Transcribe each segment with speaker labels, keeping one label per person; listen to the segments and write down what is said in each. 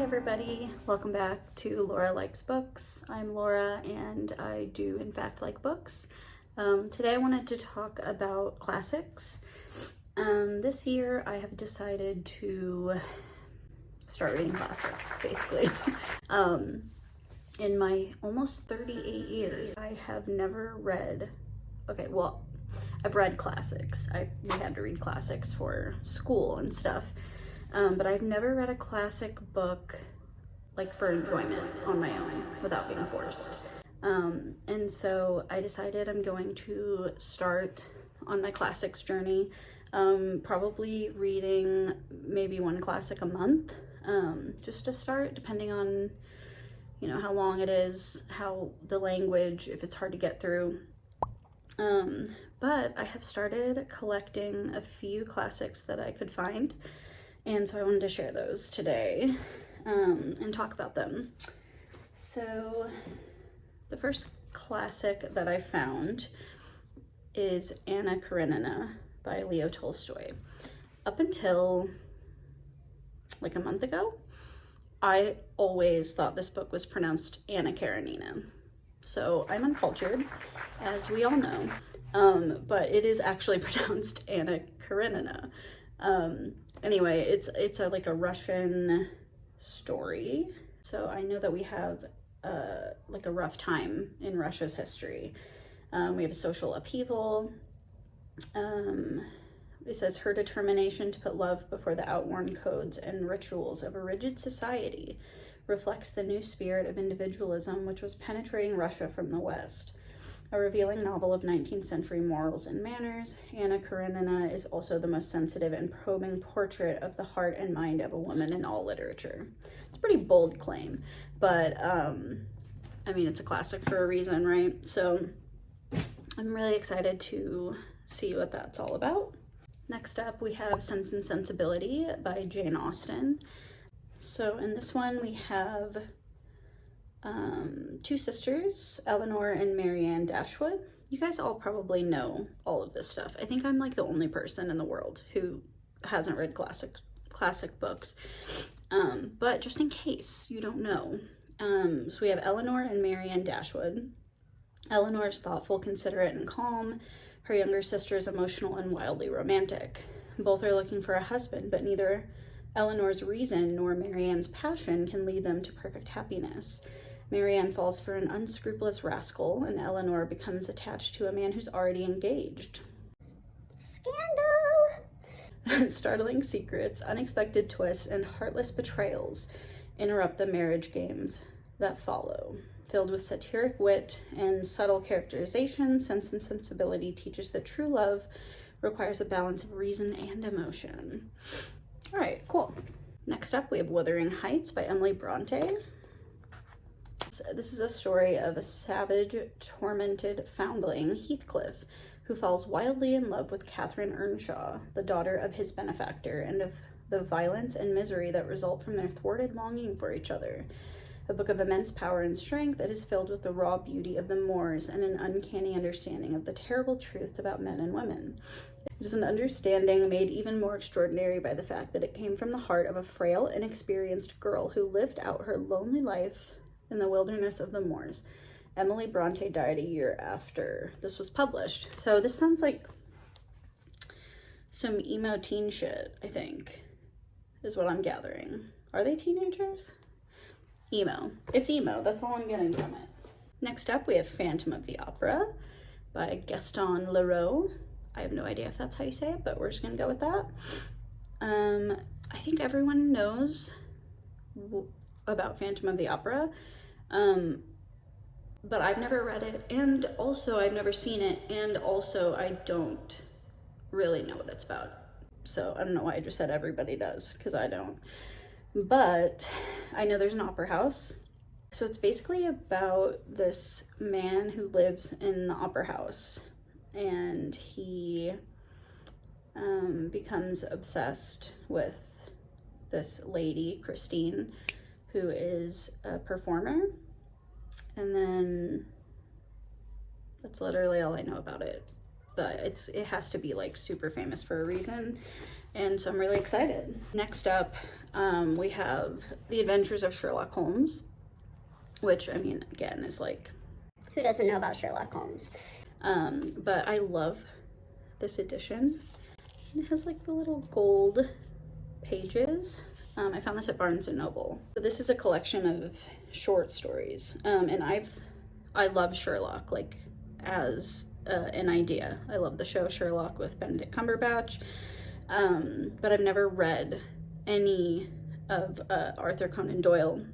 Speaker 1: everybody, welcome back to Laura Likes Books. I'm Laura and I do in fact like books. Today I wanted to talk about classics. This year I have decided to start reading classics, basically. In my almost 38 years, I have never read, I've read classics. We had to read classics for school and stuff. But I've never read a classic book like for enjoyment on my own without being forced. And so I decided I'm going to start on my classics journey, probably reading maybe one classic a month, just to start, depending on, how long it is, how the language, if it's hard to get through. But I have started collecting a few classics that I could find. And so I wanted to share those today and talk about them. So the first classic that I found is Anna Karenina by Leo Tolstoy. Up until like a month ago, I always thought this book was pronounced Anna Karenina. So I'm uncultured, as we all know, but it is actually pronounced Anna Karenina. Anyway, it's like a Russian story. So I know that we have like a rough time in Russia's history. We have a social upheaval. It says her determination to put love before the outworn codes and rituals of a rigid society reflects the new spirit of individualism which was penetrating Russia from the West. A revealing novel of 19th century morals and manners, Anna Karenina is also the most sensitive and probing portrait of the heart and mind of a woman in all literature. It's a pretty bold claim, but I mean, it's a classic for a reason, right? So I'm really excited to see what that's all about. Next up, we have Sense and Sensibility by Jane Austen. So in this one, we have two sisters, Eleanor and Marianne Dashwood. You guys all probably know all of this stuff. I think I'm like the only person in the world who hasn't read classic books. But just in case you don't know, so we have Eleanor and Marianne Dashwood. Eleanor is thoughtful, considerate, and calm. Her younger sister is emotional and wildly romantic. Both are looking for a husband, but neither Eleanor's reason nor Marianne's passion can lead them to perfect happiness. Marianne falls for an unscrupulous rascal, and Eleanor becomes attached to a man who's already engaged. Scandal! Startling secrets, unexpected twists, and heartless betrayals interrupt the marriage games that follow. Filled with satiric wit and subtle characterization, Sense and Sensibility teaches that true love requires a balance of reason and emotion. All right, cool. Next up, we have Wuthering Heights by Emily Bronte. This is a story of a savage, tormented foundling, Heathcliff, who falls wildly in love with Catherine Earnshaw, the daughter of his benefactor, and of the violence and misery that result from their thwarted longing for each other. A book of immense power and strength that is filled with the raw beauty of the moors and an uncanny understanding of the terrible truths about men and women. It is an understanding made even more extraordinary by the fact that it came from the heart of a frail, inexperienced girl who lived out her lonely life in the wilderness of the moors. Emily Bronte died a year after this was published. So this sounds like some emo teen shit, I think, is what I'm gathering. Are they teenagers? Emo. It's emo. That's all I'm getting from it. Next up, we have Phantom of the Opera by Gaston Leroux. I have no idea if that's how you say it, but we're just gonna go with that. I think everyone knows about Phantom of the Opera, but I've never read it, and also I've never seen it, and also I don't really know what it's about. So I don't know why I just said everybody does, because I don't. But I know there's an opera house. So it's basically about this man who lives in the opera house, and he becomes obsessed with this lady, Christine, who is a performer. And then that's literally all I know about it. but it has to be like super famous for a reason. And so I'm really excited. Next up, we have The Adventures of Sherlock Holmes, which, I mean, again, is like...
Speaker 2: Who doesn't know about Sherlock Holmes?
Speaker 1: But I love this edition. It has like the little gold pages. I found this at Barnes & Noble. So this is a collection of short stories. And I love Sherlock, like, as an idea. I love the show Sherlock with Benedict Cumberbatch. But I've never read any of Arthur Conan Doyle,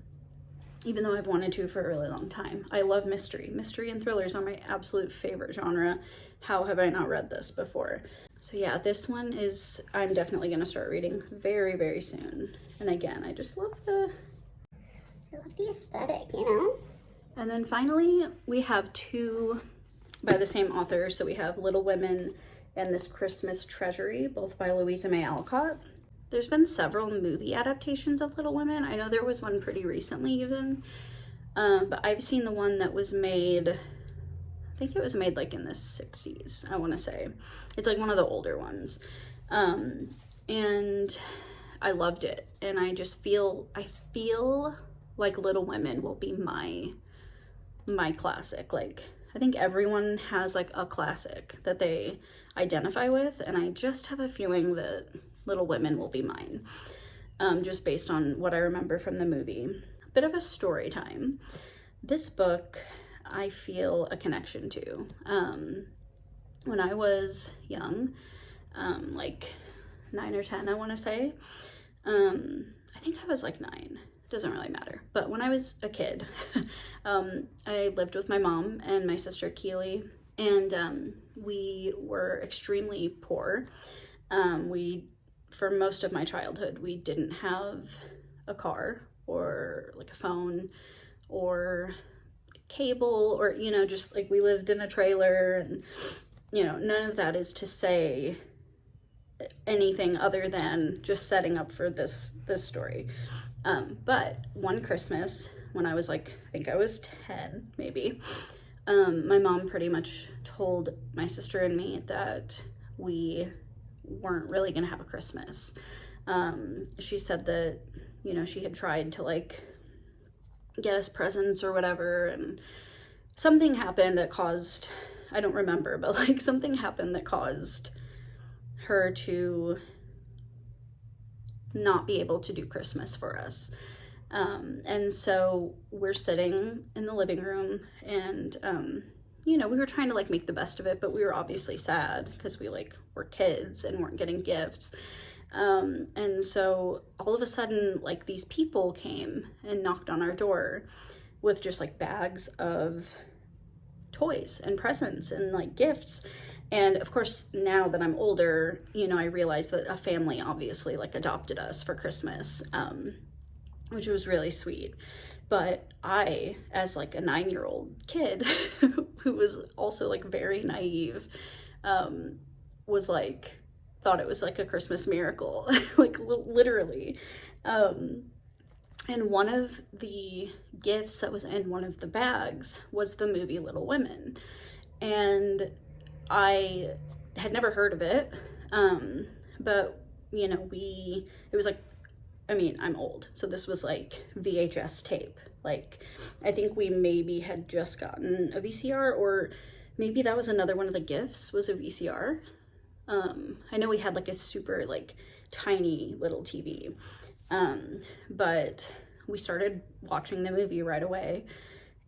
Speaker 1: even though I've wanted to for a really long time. I love mystery. Mystery and thrillers are my absolute favorite genre. How have I not read this before? So yeah, this one is, I'm definitely going to start reading very, very soon. And again, I just love the...
Speaker 2: I love the aesthetic, you know?
Speaker 1: And then finally, we have two by the same author. So we have Little Women and This Christmas Treasury, both by Louisa May Alcott. There's been several movie adaptations of Little Women. I know there was one pretty recently even, but I've seen the one that was made, I think it was made like in the 60s, I want to say. It's like one of the older ones. And I loved it. And I just feel like Little Women will be my classic. Like, I think everyone has like a classic that they identify with, and I just have a feeling that Little Women will be mine, just based on what I remember from the movie. A bit of a story time. This book I feel a connection to. When I was young, like 9 or 10, I want to say. I think I was like 9. Doesn't really matter. But when I was a kid, I lived with my mom and my sister Keely, and we were extremely poor. For most of my childhood, we didn't have a car or like a phone or cable, or, you know, just like we lived in a trailer, and, you know, none of that is to say anything other than just setting up for this story. But one Christmas when I was like, I think I was 10 maybe, my mom pretty much told my sister and me that we weren't really gonna have a Christmas. She said that, you know, she had tried to like get us presents or whatever, and something happened that caused, I don't remember, but like something happened that caused her to not be able to do Christmas for us. And so we're sitting in the living room, and you know, we were trying to like make the best of it, but we were obviously sad because we like were kids and weren't getting gifts. And so all of a sudden, like, these people came and knocked on our door with just like bags of toys and presents and like gifts. And of course, now that I'm older, you know, I realized that a family obviously like adopted us for Christmas, which was really sweet. But I, as like a 9-year-old kid who was also like very naive, was like, thought it was like a Christmas miracle, like literally. And one of the gifts that was in one of the bags was the movie Little Women. And I had never heard of it, but, you know, it was like, I mean, I'm old, so this was like VHS tape. Like, I think we maybe had just gotten a VCR, or maybe that was another one of the gifts, was a VCR. I know we had like a super like tiny little TV, but we started watching the movie right away.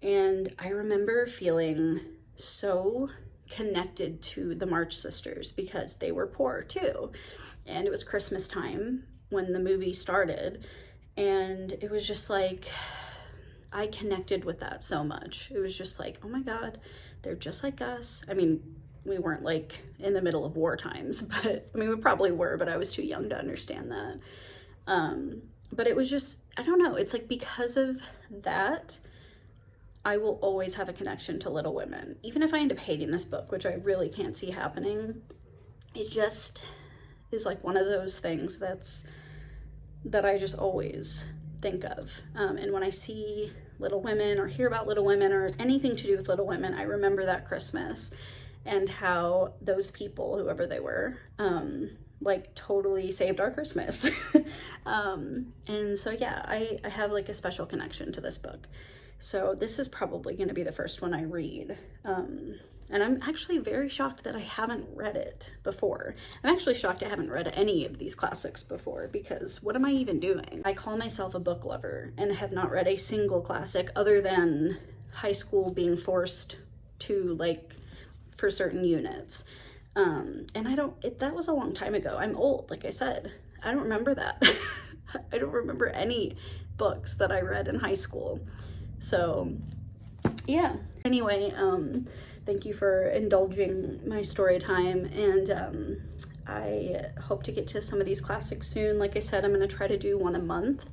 Speaker 1: And I remember feeling so connected to the March sisters because they were poor too. And it was Christmas time when the movie started, and it was just like, I connected with that so much. It was just like, oh my God, they're just like us. I mean, we weren't like in the middle of war times, but I mean, we probably were, but I was too young to understand that. But it was just, I don't know, it's like because of that, I will always have a connection to Little Women. Even if I end up hating this book, which I really can't see happening, it just is like one of those things that I just always think of. And when I see Little Women or hear about Little Women or anything to do with Little Women, I remember that Christmas. and how those people, whoever they were, like totally saved our Christmas. And so yeah, I have like a special connection to this book. So this is probably going to be the first one I read. And I'm actually very shocked that I haven't read it before. I'm actually shocked I haven't read any of these classics before, because what am I even doing? I call myself a book lover and have not read a single classic other than high school being forced to, like, for certain units. And that was a long time ago. I'm old, like I said. I don't remember that. I don't remember any books that I read in high school. So yeah. Anyway, thank you for indulging my story time, and I hope to get to some of these classics soon. Like I said, I'm going to try to do one a month,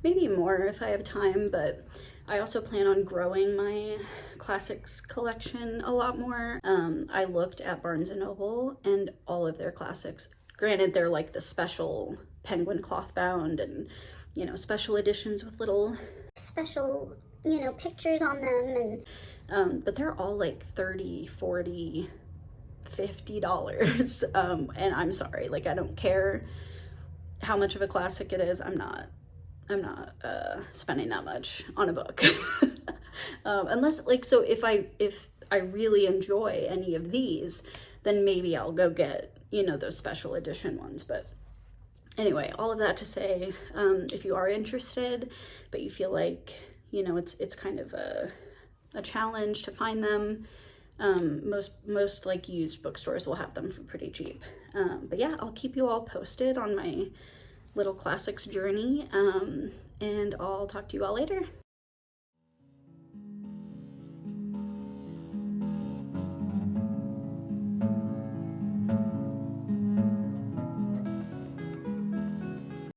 Speaker 1: maybe more if I have time, but I also plan on growing my classics collection a lot more. I looked at Barnes & Noble and all of their classics. Granted, they're like the special penguin cloth bound and, you know, special editions with little
Speaker 2: special, you know, pictures on them, and
Speaker 1: but they're all like $30, $40, $50. And I'm sorry, like, I don't care how much of a classic it is. I'm not spending that much on a book. Unless, like, so if I really enjoy any of these, then maybe I'll go get, you know, those special edition ones. But anyway, all of that to say, if you are interested, but you feel like, you know, it's kind of a challenge to find them, most like used bookstores will have them for pretty cheap. But yeah, I'll keep you all posted on my little classics journey, and I'll talk to you all later.